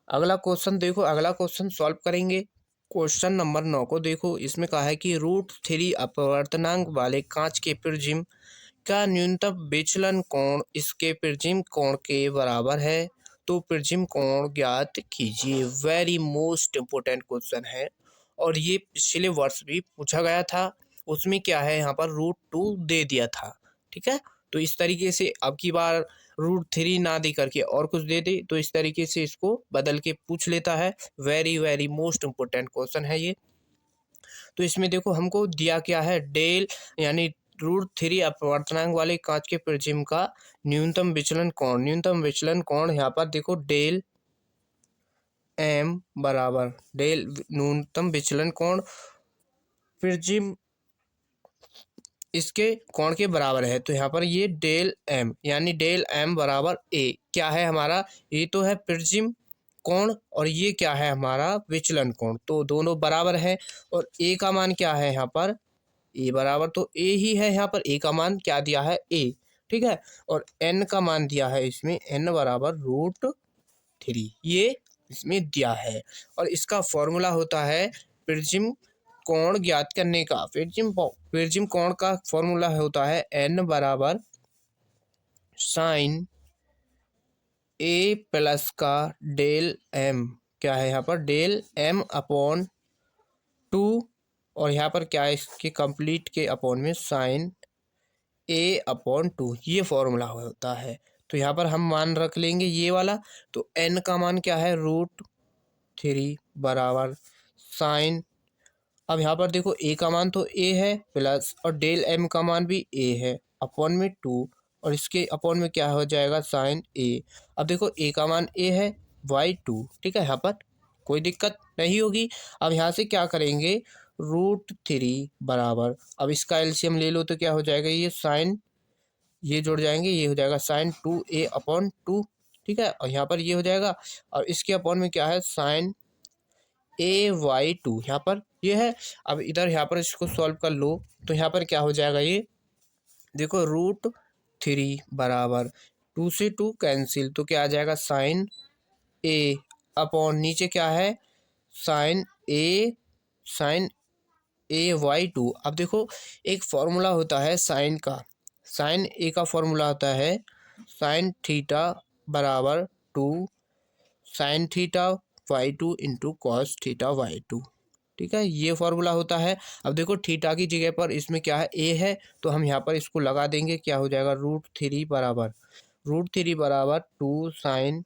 अगला क्वेश्चन देखो, अगला क्वेश्चन सॉल्व करेंगे। क्वेश्चन नंबर 9 को देखो, इसमें कहा है कि √3 अपवर्तनांक वाले कांच के प्रिज्म का न्यूनतम विचलन कोण इसके प्रिज्म कोण के बराबर है, तो प्रिज्म कोण ज्ञात कीजिए। वेरी मोस्ट इम्पोर्टेंट क्वेश्चन है और ये पिछले वर्ष भी पूछा गया था। उसमें क्या है, यहाँ पर √2 दे दिया था। ठीक है, तो इस तरीके से अब की बार √3 ना दे करके और कुछ दे दे तो इस तरीके से इसको बदल के पूछ लेता है। Very very most important question है ये। तो इसमें देखो हमको दिया क्या है, डेल यानी √3 अपवर्तनांक वाले कांच के प्रिज्म का न्यूनतम विचलन कोण यहाँ पर देखो डेल m बराबर डेल न्यूनतम विचलन कोण प्रिज्म इसके कोण के बराबर है। तो यहाँ पर ये डेल m यानी डेल m बराबर a क्या है हमारा, ये तो है प्रिज्म कोण और ये क्या है हमारा विचलन कोण, तो दोनों बराबर है। और a का मान क्या है यहाँ पर, a बराबर तो a ही है, यहाँ पर a का मान क्या दिया है a। ठीक है, और n का मान दिया है इसमें n बराबर √3 ये इसमें दिया है। और इसका फॉर्मूला होता है प्रिज्म कोण ज्ञात करने का। प्रिज्म कोण का फॉर्मूला होता है n बराबर साइन a प्लस का डेल m, क्या है यहाँ पर डेल m अपॉन 2 और यहाँ पर क्या है इसके कंप्लीट के अपॉन में साइन a अपॉन 2 ये फॉर्मूला होता है। तो यहाँ पर हम मान रख लेंगे ये वाला। तो n का मान क्या है √3 बराबर साइन, अब यहाँ पर देखो a का मान तो a है प्लस और डेल m का मान भी a है अपॉन में 2 और इसके अपॉन में क्या हो जाएगा साइन a। अब देखो a का मान a है y2। ठीक है, यहाँ पर कोई दिक्कत नहीं होगी। अब यहाँ से क्या करेंगे √3 बराबर, अब इसका एलसीएम ले लो तो क्या हो जाएगा, ये साइन ये जुड़ जाएंगे, ये हो जाएगा साइन 2a अपॉन 2। ठीक है, और यहाँ पर ये हो जाएगा और इसके अपॉन में क्या है साइन ay2 यहाँ पर ये है। अब इधर यहाँ पर इसको सॉल्व कर लो तो यहाँ पर क्या हो जाएगा, ये देखो √3 बराबर 2 से 2 कैंसिल, तो क्या आ जाएगा साइन a अपॉन नीचे क्या है साइन A/2। अब देखो एक फॉर्मूला होता है साइन का, साइन ए का फॉर्मूला होता है साइन थीटा बराबर 2 sine theta y2 into cos theta y2। ठीक है, ये फॉर्मूला होता है। अब देखो थीटा की जगह पर इसमें क्या है, ए है, तो हम यहाँ पर इसको लगा देंगे, क्या हो जाएगा √3 बराबर 2 sign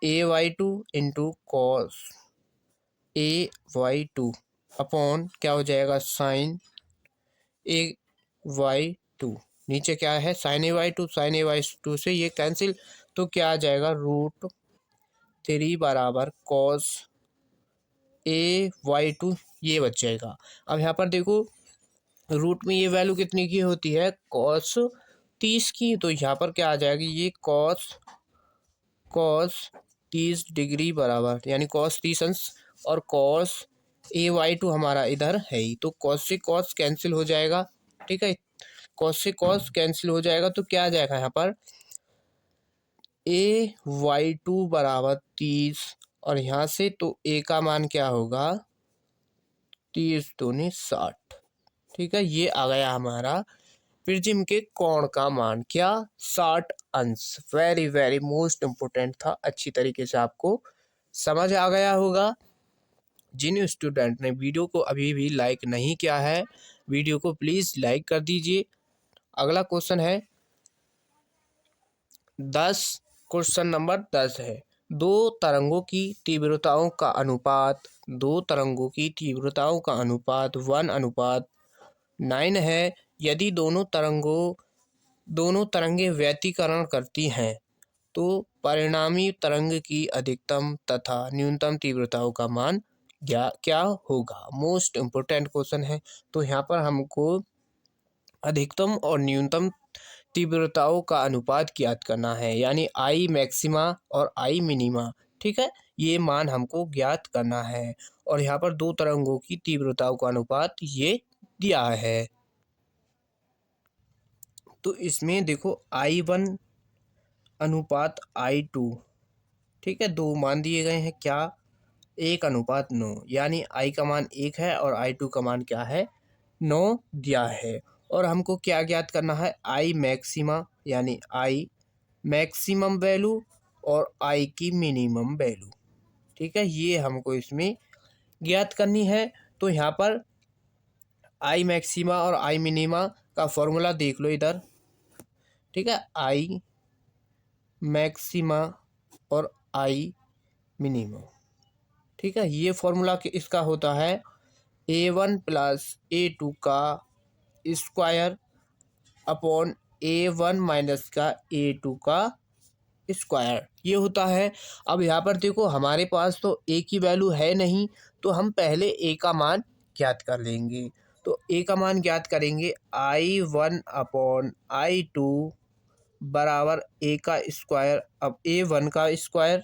A/2 into cos A/2 upon क्या हो जाएगा साइन A/2। नीचे क्या है साइन A/2 से ये कैंसिल, तो क्या आ जाएगा √3 बराबर कॉस A/2 ये बच जाएगा। अब यहाँ पर देखो रूट में ये वैल्यू कितने की होती है, कॉस 30 की, तो यहाँ पर क्या आ जाएगी ये कॉस 30 डिग्री बराबर यानी कॉस 30 अंश, और कॉस A/2 हमारा इधर है ही, तो कॉस से कॉस कैंसिल हो जाएगा। ठीक है, कॉस से कॉस कैंसिल हो जाएगा, तो क्या आ जाएगा यहाँ पर A/2 बराबर 30, और यहाँ से तो A का मान क्या होगा 30 दूनी 60। ठीक है, ये आ गया हमारा प्रिज्म के कोण का मान, क्या 60 अंश। वेरी वेरी मोस्ट इम्पोर्टेंट था, अच्छी तरीके से आपको समझ आ गया होगा। जिन स्टूडेंट ने वीडियो को अभी भी लाइक नहीं किया है, वीडियो को प्लीज़ लाइक कर दीजिए। अगला क्वेश्चन है 10, क्वेश्चन नंबर 10 है, दो तरंगों की तीव्रताओं का अनुपात 1:9 है। यदि दोनों तरंगें व्यतिकरण करती हैं तो परिणामी तरंग की अधिकतम तथा न्यूनतम तीव्रताओं का मान क्या होगा। मोस्ट इम्पोर्टेंट क्वेश्चन है। तो यहाँ पर हमको अधिकतम और न्यूनतम तीव्रताओं का अनुपात ज्ञात करना है, यानी आई मैक्सिमा और आई मिनिमा। ठीक है, ये मान हमको ज्ञात करना है, और यहाँ पर दो तरंगों की तीव्रताओं का अनुपात ये दिया है। तो इसमें देखो I1 अनुपात I2, ठीक है, दो मान दिए गए हैं, क्या 1:9, यानी I का मान 1 है और I2 का मान क्या है 9 दिया है। और हमको क्या ज्ञात करना है, I मैक्सिमा यानी I मैक्सिमम वैल्यू और I की मिनिमम वैल्यू। ठीक है, ये हमको इसमें ज्ञात करनी है। तो यहाँ पर I मैक्सिमा और I मिनिमा का फॉर्मूला देख लो इधर। ठीक है, I मैक्सिमा और I मिनिमम। ठीक है, ये फॉर्मूला इसका होता है A1 प्लस A2 का स्क्वायर अपॉन A1 माइनस का A2 का स्क्वायर, ये होता है। अब यहाँ पर देखो हमारे पास तो A की वैल्यू है नहीं, तो हम पहले A का मान ज्ञात कर लेंगे। तो A का मान ज्ञात करेंगे I1 अपॉन I2 बराबर A का स्क्वायर, अब A1 का स्क्वायर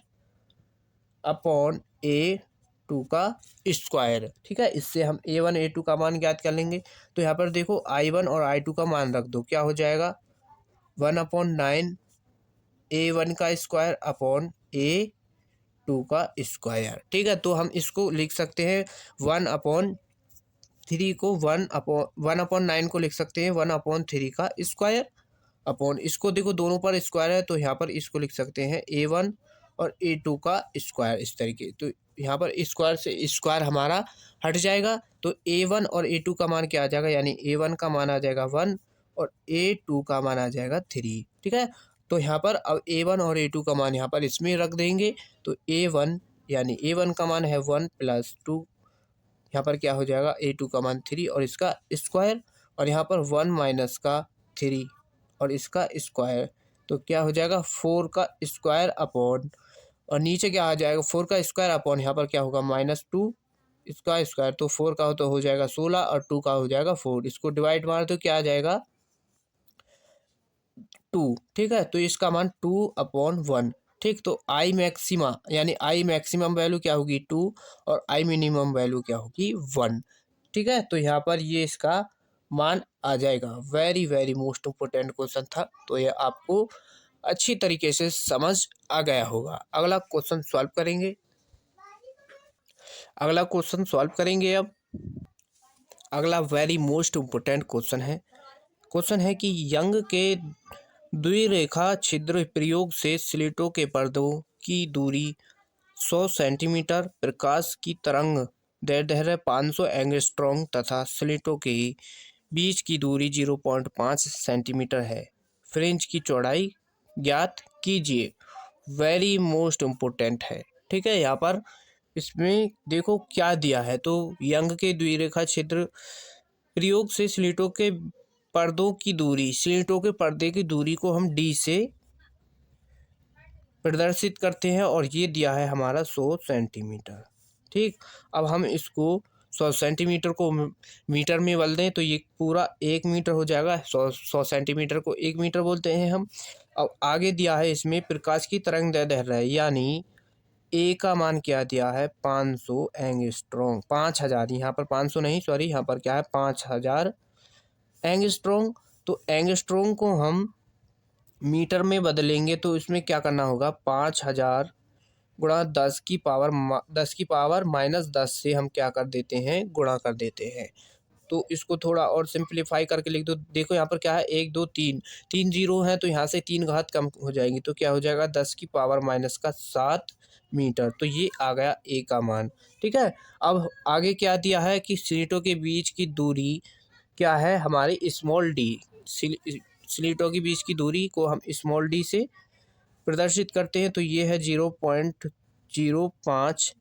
अपॉन A2 का स्क्वायर। ठीक है, इससे हम A1 A2 का मान ज्ञात कर लेंगे। तो यहाँ पर देखो I1 और I2 का मान रख दो, क्या हो जाएगा 1/9 A1 का स्क्वायर अपॉन A2 का स्क्वायर। ठीक है, तो हम इसको लिख सकते हैं 1/3 को 1/9 को लिख सकते हैं 1/3 का स्क्वायर अपॉन, इसको देखो दोनों पर स्क्वायर है, तो यहाँ पर इसको लिख सकते हैं A1 और A2 का स्क्वायर, इस तरीके। तो यहाँ पर स्क्वायर से स्क्वायर हमारा हट जाएगा, तो A1 और A2 का मान क्या आ जाएगा, यानी A1 का मान आ जाएगा 1 और A2 का मान आ जाएगा 3। ठीक है, तो यहाँ पर अब A1 और A2 का मान यहाँ पर इसमें रख देंगे, तो A1 यानी A1 का मान है 1 + 2, यहाँ पर क्या हो जाएगा A2 का मान 3 और इसका स्क्वायर, और यहाँ पर 1 माइनस का 3 और इसका स्क्वायर, तो क्या हो जाएगा 4 का स्क्वायर अपॉन, और नीचे क्या आ जाएगा 4 का स्क्वायर अपॉन, यहाँ पर क्या होगा -2 इसका स्क्वायर, तो 4 का तो हो जाएगा 16 और 2 का हो जाएगा 4, इसको डिवाइड मार तो क्या आ जाएगा 2। ठीक है, तो इसका मान 2/1। ठीक, तो आई मैक्सिमा यानी आई मैक्सिमम वैल्यू क्या होगी 2 और आई मिनिमम वैल्यू क्या होगी 1। ठीक है, तो यहाँ पर ये इसका मान आ जाएगा। Very very most important question था, तो ये आपको अच्छी तरीके से समझ आ गया होगा। अगला क्वेश्चन सॉल्व करेंगे अब। अगला वेरी मोस्ट इम्पोर्टेंट क्वेश्चन है कि यंग के द्विरेखा छिद्र प्रयोग से स्लिटों के पर्दों की दूरी 100 सेंटीमीटर, प्रकाश की तरंग दैर्ध्य 500 एंगस्ट्रॉम तथा स्लिटों के बीच की दूरी 0.5 सेंटीमीटर है। फ्रिंज की चौड़ाई ज्ञात कीजिए। वेरी मोस्ट इम्पोर्टेंट है। ठीक है, यहाँ पर इसमें देखो क्या दिया है। तो यंग के द्विरेखा छिद्र प्रयोग से स्लिटों के पर्दों की दूरी, स्लिटों के पर्दे की दूरी को हम डी से प्रदर्शित करते हैं और ये दिया है हमारा 100 सेंटीमीटर। ठीक, अब हम इसको 100 सेंटीमीटर को मीटर में बदल दें तो ये पूरा 1 मीटर हो जाएगा। 100 सेंटीमीटर को 1 मीटर बोलते हैं हम। अब आगे दिया है इसमें प्रकाश की तरंग दैर्ध्य है, यानी ए का मान क्या दिया है 500 एंगस्ट्रॉम, 5000, यहाँ पर 500 नहीं, सॉरी, यहाँ पर क्या है 5000 एंगस्ट्रॉम। तो एंगस्ट्रॉम को हम मीटर में बदलेंगे तो इसमें क्या करना होगा, 5000 गुणा 10 की पावर -10 से हम क्या कर देते हैं, गुणा कर देते हैं। तो इसको थोड़ा और सिंप्लीफाई करके लिख दो। देखो यहाँ पर क्या है 1 2 3, 3 जीरो है तो यहाँ से 3 घात कम हो जाएगी तो क्या हो जाएगा 10⁻⁻7 मीटर। तो ये आ गया ए का मान। ठीक है, अब आगे क्या दिया है कि स्लिटों के बीच की दूरी क्या है हमारी स्मॉल डी। स्लिटों के बीच की दूरी को हम स्मॉल डी से प्रदर्शित करते हैं तो ये है 0.05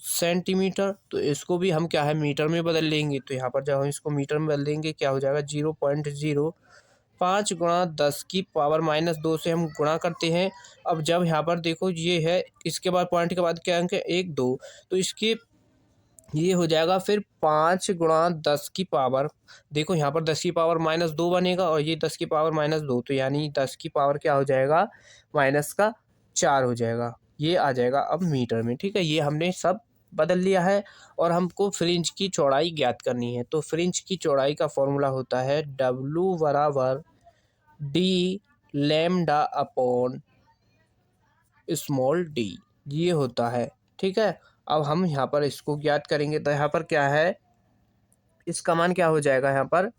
सेंटीमीटर। तो इसको भी हम क्या है मीटर में बदल लेंगे। तो यहाँ पर जब हम इसको मीटर में बदल देंगे क्या हो जाएगा 0.05 गुणा 10⁻2 से हम गुणा करते हैं। अब जब यहाँ पर देखो ये है, इसके बाद पॉइंट के बाद क्या अंक है 1 2, तो इसके ये हो जाएगा फिर 5 गुणा 10 की पावर, देखो यहाँ पर 10⁻2 बनेगा और ये 10⁻2, तो यानी 10 की पावर क्या हो जाएगा -4 हो जाएगा। ये आ जाएगा अब मीटर में। ठीक है, ये हमने सब बदल लिया है और हमको फ्रिंज की चौड़ाई ज्ञात करनी है। तो फ्रिंज की चौड़ाई का फॉर्मूला होता है W बराबर D lambda upon small D, ये होता है। ठीक है, अब हम यहाँ पर इसको ज्ञात करेंगे तो यहाँ पर क्या है, इसका मान क्या हो जाएगा, यहाँ पर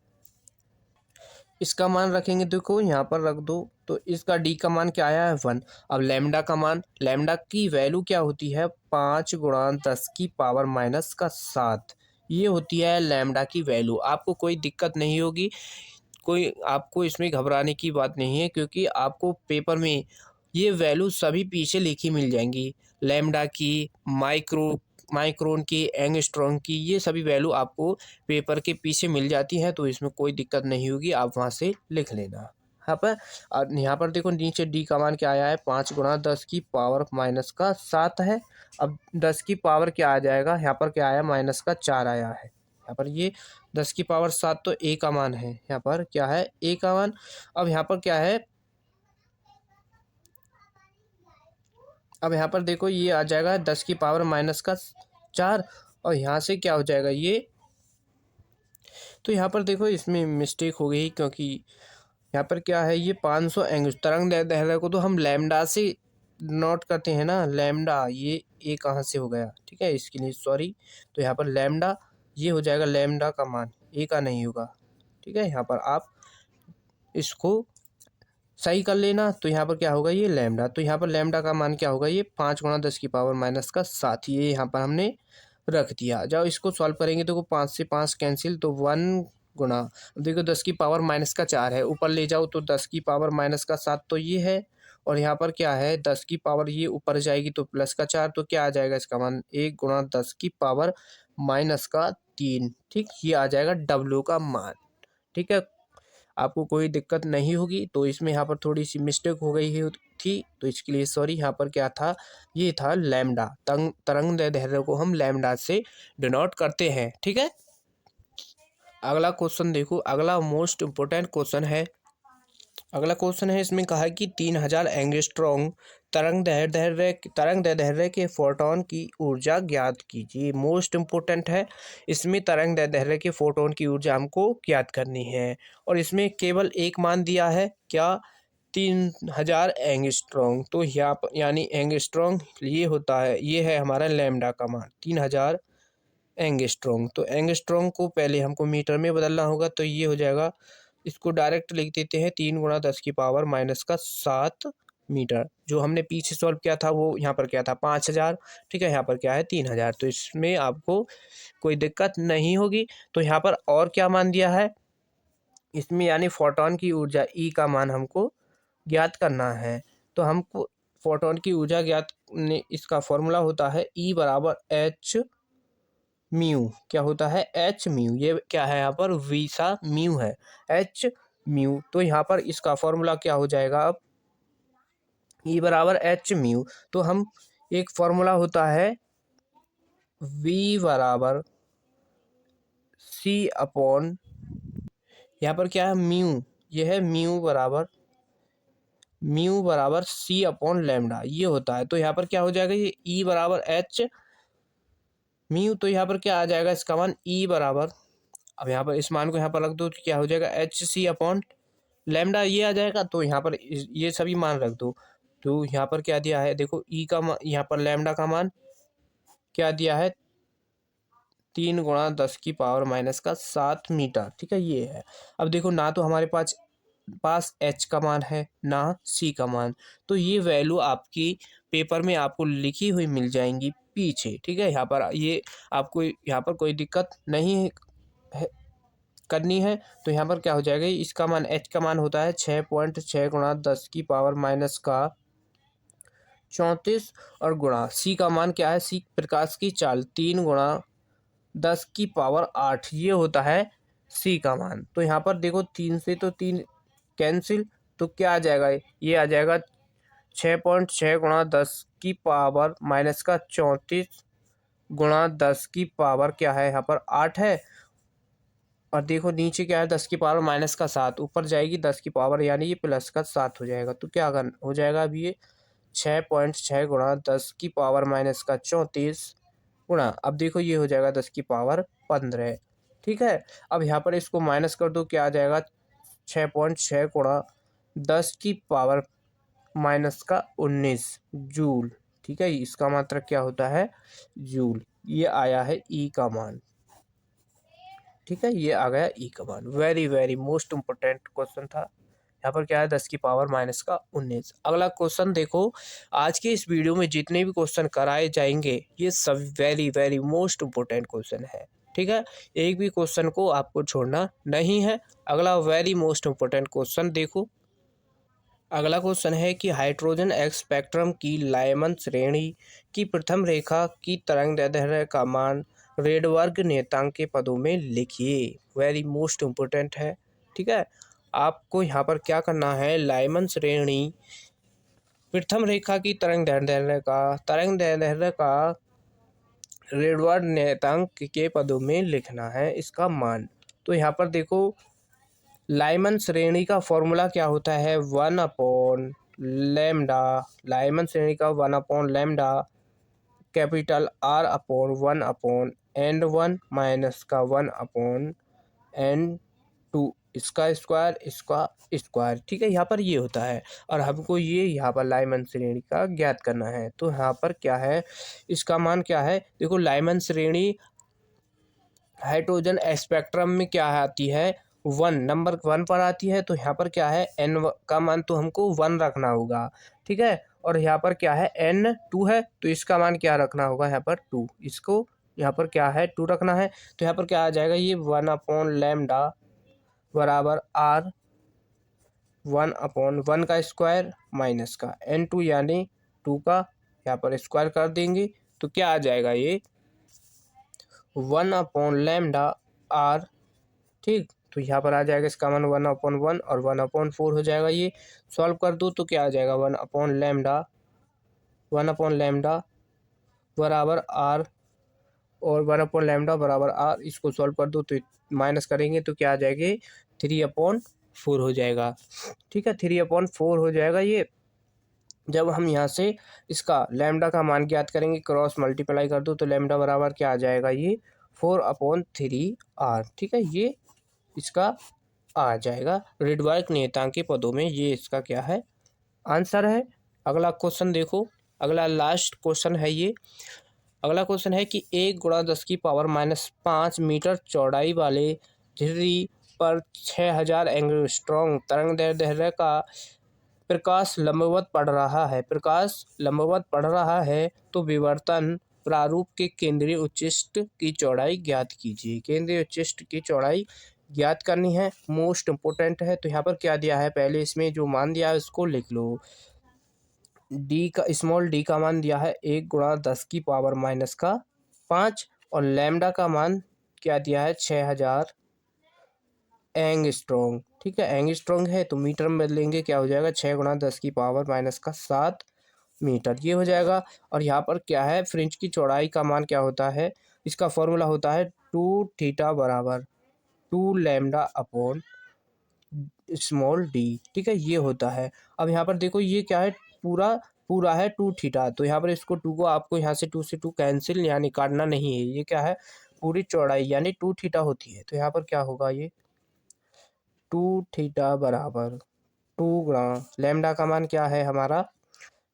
इसका मान रखेंगे, देखो यहाँ पर रख दो तो इसका डी का मान क्या आया है 1। अब लैम्डा का मान, लैम्डा की वैल्यू क्या होती है 5 गुणा 10⁻⁻7, ये होती है लैम्डा की वैल्यू। आपको कोई दिक्कत नहीं होगी, कोई आपको इसमें घबराने की बात नहीं है, क्योंकि आपको पेपर में ये वैल्यू सभी पीछे लिखी मिल जाएंगी। लैम्डा की, माइक्रोन की, एंगस्ट्रॉम की, ये सभी वैल्यू आपको पेपर के पीछे मिल जाती हैं। तो इसमें कोई दिक्कत नहीं होगी, आप वहाँ से लिख लेना। यहाँ पर और यहाँ पर देखो नीचे डी का मान क्या आया है 5 गुणा 10⁻⁻7 है। अब 10 की पावर क्या आ जाएगा, यहाँ पर क्या आया -4 आया है। यहाँ पर ये 10⁻7 तो ए का मान है, यहाँ पर क्या है ए का मान। अब यहाँ पर क्या है, अब यहाँ पर देखो ये आ जाएगा 10⁻⁻4 और यहाँ से क्या हो जाएगा ये, तो यहाँ पर देखो इसमें मिस्टेक हो गई, क्योंकि यहाँ पर क्या है ये 500 एंगस्ट्रॉम तरंग दैर्ध्य को तो हम लैम्डा से नोट करते हैं ना, लैम्डा, ये ए कहाँ से हो गया, ठीक है, इसके लिए सॉरी। तो यहाँ पर लैम्डा ये हो जाएगा लैम्डा का मान, ए का नहीं होगा। ठीक है, यहाँ पर आप इसको सही कर लेना। तो यहाँ पर क्या होगा ये लैम्डा, तो यहाँ पर लैम्डा का मान क्या होगा ये 5 गुणा 10⁻⁻7, ये यहाँ पर हमने रख दिया। जब इसको सॉल्व करेंगे तो 5 से 5 कैंसिल, तो 1 गुणा, देखो 10⁻⁻4 है, ऊपर ले जाओ तो 10⁻⁻7 तो ये है, और यहाँ पर क्या है 10 की पावर ये ऊपर जाएगी तो +4, तो क्या आ जाएगा इसका मान 1 गुणा 10⁻⁻3। ठीक, ये आ जाएगा डब्ल्यू का मान। ठीक है, आपको कोई दिक्कत नहीं होगी। तो इसमें यहाँ पर थोड़ी सी मिस्टेक हो गई है थी, तो इसके लिए सॉरी। यहाँ पर क्या था, ये था लैम्डा, तरंग दैर्ध्य को हम लैम्डा से डिनोट करते हैं। ठीक है, अगला क्वेश्चन देखो, अगला मोस्ट इम्पोर्टेंट क्वेश्चन है। अगला क्वेश्चन है, इसमें कहा है कि 3000 एंगस्ट्रॉम तरंग दैर्ध्य के फोटोन की ऊर्जा ज्ञात कीजिए। मोस्ट इम्पोर्टेंट है, इसमें तरंग दैर्ध्य के फोटोन की ऊर्जा हमको ज्ञात करनी है और इसमें केवल एक मान दिया है, क्या 3000 एंगस्ट्रॉम। तो यहाँ यानी एंगस्ट्रॉम ये होता है, ये है हमारा लैम्डा का मान 3000 एंगस्ट्रॉम। तो एंगस्ट्रॉम को पहले हमको मीटर में बदलना होगा, तो ये हो जाएगा, इसको डायरेक्ट लिख देते हैं 3 × 10⁻⁷ मीटर। जो हमने पीछे सॉल्व किया था वो यहाँ पर क्या था 5000, ठीक है, यहाँ पर क्या है 3000। तो इसमें आपको कोई दिक्कत नहीं होगी। तो यहाँ पर और क्या मान दिया है इसमें, यानी फोटोन की ऊर्जा ई का मान हमको ज्ञात करना है। तो हमको फोटोन की ऊर्जा ज्ञात, इसका फॉर्मूला होता है ई बराबर एच म्यू। क्या होता है एच म्यू, ये क्या है यहाँ पर वी सा म्यू है, एच म्यू। तो यहाँ पर इसका फॉर्मूला क्या हो जाएगा अब, ई बराबर एच म्यू। तो हम एक फॉर्मूला होता है वी बराबर सी अपॉन, यहाँ पर क्या है म्यू, यह है म्यू बराबर सी अपॉन लैम्डा, ये होता है। तो यहाँ पर क्या हो जाएगा, ये ई बराबर एच म्यू। तो यहाँ पर क्या आ जाएगा इसका मान ई बराबर, अब यहाँ पर इस मान को यहाँ पर रख दो तो क्या हो जाएगा एच सी अपॉन लैम्डा, ये आ जाएगा। तो यहाँ पर ये सभी मान रख दो। तो यहाँ पर क्या दिया है देखो, ई का मान, यहाँ पर लैम्डा का मान क्या दिया है 3 × 10⁻⁷ मीटर, ठीक है, ये है। अब देखो ना तो हमारे पास एच का मान है ना सी का मान, तो ये वैल्यू आपकी पेपर में आपको लिखी हुई मिल जाएंगी पीछे, ठीक है। यहाँ पर ये आपको यहाँ पर कोई दिक्कत नहीं है करनी है। तो यहाँ पर क्या हो जाएगा, इसका मान एच का मान होता है 6.6 × 10⁻⁻34 और गुणा सी का मान क्या है, सी प्रकाश की चाल 3 × 10⁸ ये होता है सी का मान। तो यहाँ पर देखो 3 से तो 3 कैंसिल, तो क्या आ जाएगा, ये आ जाएगा 6.6 × 10⁻⁻34 गुणा 10 की पावर क्या है यहाँ पर 8 है। और देखो नीचे क्या है 10⁻⁻7, ऊपर जाएगी 10 की पावर, यानी ये +7 हो जाएगा। तो क्या हो जाएगा अभी ये 6.6 × 10⁻⁻34 गुणा, अब देखो ये हो जाएगा 10 की पावर 15, ठीक है। अब यहाँ पर इसको माइनस कर दो, क्या आ जाएगा 6.6 × 10⁻⁻19 जूल, ठीक है। इसका मात्रक क्या होता है जूल, ये आया है ई का मान, ठीक है, ये आ गया ई का मान। Very very most important question था। यहाँ पर क्या है 10⁻⁻19। अगला क्वेश्चन देखो, आज के इस वीडियो में जितने भी क्वेश्चन कराए जाएंगे ये सब very very most important question है, ठीक है। एक भी क्वेश्चन को आपको छोड़ना नहीं है। अगला वेरी मोस्ट इम्पोर्टेंट क्वेश्चन देखो, अगला क्वेश्चन है कि हाइड्रोजन स्पेक्ट्रम की लाइमन श्रेणी की प्रथम रेखा की तरंगदैर्ध्य का मान रेडबर्ग नियतांक के पदों में लिखिए। वेरी मोस्ट इम्पोर्टेंट है, ठीक है। आपको यहाँ पर क्या करना है, लाइमन श्रेणी प्रथम रेखा की तरंगदैर्ध्य का रेडबर्ग नियतांक के पदों में लिखना है इसका मान। तो यहाँ पर देखो लाइमन श्रेणी का फॉर्मूला क्या होता है 1/λ, लाइमन श्रेणी का 1/λ capital R upon 1/n1 minus का 1/n2 इसका स्क्वायर, ठीक है। यहाँ पर ये होता है और हमको ये यहाँ पर लाइमन श्रेणी का ज्ञात करना है। तो यहाँ पर क्या है, इसका मान क्या है, देखो लाइमन श्रेणी हाइड्रोजन स्पेक्ट्रम में क्या आती है, नंबर 1 पर आती है। तो यहाँ पर क्या है n का मान तो हमको 1 रखना होगा, ठीक है। और यहाँ पर क्या है n2 है, तो इसका मान क्या रखना होगा यहाँ पर 2, इसको यहाँ पर क्या है 2 रखना है। तो यहाँ पर क्या आ जाएगा, ये 1/λ बराबर R 1/1 का स्क्वायर माइनस का n2 यानी 2 का यहाँ पर स्क्वायर कर देंगे। तो क्या आ जाएगा ये 1/λ R, ठीक। तो यहाँ पर आ जाएगा इसका मान 1/1 और 1/4 हो जाएगा। ये सॉल्व कर दो तो क्या आ जाएगा 1/λ बराबर R और 1/λ बराबर R, इसको सॉल्व कर दो तो माइनस करेंगे तो क्या आ जाएगी 3/4 हो जाएगा, ठीक है। 3/4 हो जाएगा ये। जब हम यहाँ से इसका लैम्डा का मान ज्ञात करेंगे, क्रॉस मल्टीप्लाई कर दो तो लैम्डा बराबर क्या आ जाएगा ये 4/3R, ठीक है। ये इसका आ जाएगा रेडबर्ग नियतांक के पदों में, ये इसका क्या है आंसर है। अगला क्वेश्चन देखो, अगला लास्ट क्वेश्चन है ये, अगला क्वेश्चन है कि 1 गुणा 10 की पावर -5 मीटर चौड़ाई वाले झिर्री पर 6000 एंगस्ट्रॉम तरंगदैर्ध्य का प्रकाश लंबवत पड़ रहा है। प्रकाश लंबवत पड़ रहा है तो विवर्तन प्रारूप के केंद्रीय उच्चिष्ट की चौड़ाई ज्ञात कीजिए। केंद्रीय उच्चिष्ट की चौड़ाई ज्ञात करनी है, मोस्ट इम्पोर्टेंट है। तो यहाँ पर क्या दिया है, पहले इसमें जो मान दिया है उसको लिख लो। डी का स्मॉल डी का मान दिया है 1 गुणा 10 की पावर -5 और लैम्डा का मान क्या दिया है 6000 एंगस्ट्रॉम। ठीक है, एंगस्ट्रॉम है तो मीटर में बदलेंगे, क्या हो जाएगा 6 गुणा 10 की पावर -7 मीटर, ये हो जाएगा। और यहाँ पर क्या है, फ्रिंज की चौड़ाई का मान क्या होता है, इसका फॉर्मूला होता है 2 थीटा बराबर 2 लैम्डा अपॉन स्मॉल डी। ठीक है, ये होता है। अब यहाँ पर देखो ये क्या है, पूरा पूरा है 2 थीटा, तो यहाँ पर इसको 2 को आपको यहाँ से 2 से 2 कैंसिल यानी काटना नहीं है। ये क्या है, पूरी चौड़ाई यानी 2 थीटा होती है। तो यहाँ पर क्या होगा, ये 2 थीटा बराबर 2 गुणा लैम्डा का मान क्या है हमारा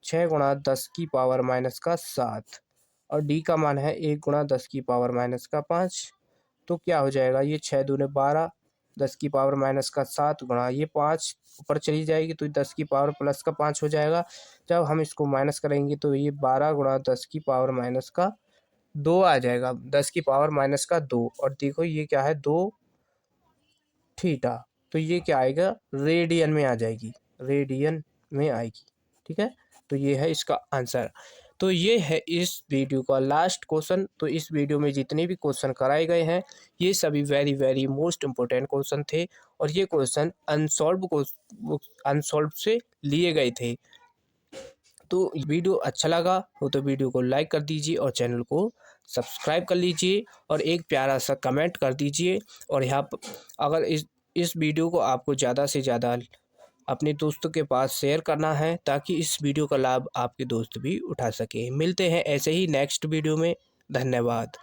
6 गुणा 10 की पावर -7 और डी का मान है 1 गुणा 10 की पावर -5। तो क्या हो जाएगा, ये 6 दूने 12, 10 की पावर -7 गुणा ये 5 ऊपर चली जाएगी तो 10 की पावर +5 हो जाएगा। जब हम इसको माइनस करेंगे तो ये 12 गुणा 10 की पावर -2 आ जाएगा, 10 की पावर -2। और देखो ये क्या है 2 थीटा, तो ये क्या आएगा रेडियन में आ जाएगी, रेडियन में आएगी। ठीक है, तो ये है इसका आंसर। तो ये है इस वीडियो का लास्ट क्वेश्चन। तो इस वीडियो में जितने भी क्वेश्चन कराए गए हैं ये सभी very very most important question थे और ये क्वेश्चन अनसॉल्व से लिए गए थे। तो वीडियो अच्छा लगा हो तो वीडियो को लाइक कर दीजिए और चैनल को सब्सक्राइब कर लीजिए और एक प्यारा सा कमेंट कर दीजिए। और यहाँ पर अगर इस वीडियो को आपको ज़्यादा से ज़्यादा अपने दोस्तों के पास शेयर करना है ताकि इस वीडियो का लाभ आपके दोस्त भी उठा सके। मिलते हैं ऐसे ही नेक्स्ट वीडियो में। धन्यवाद।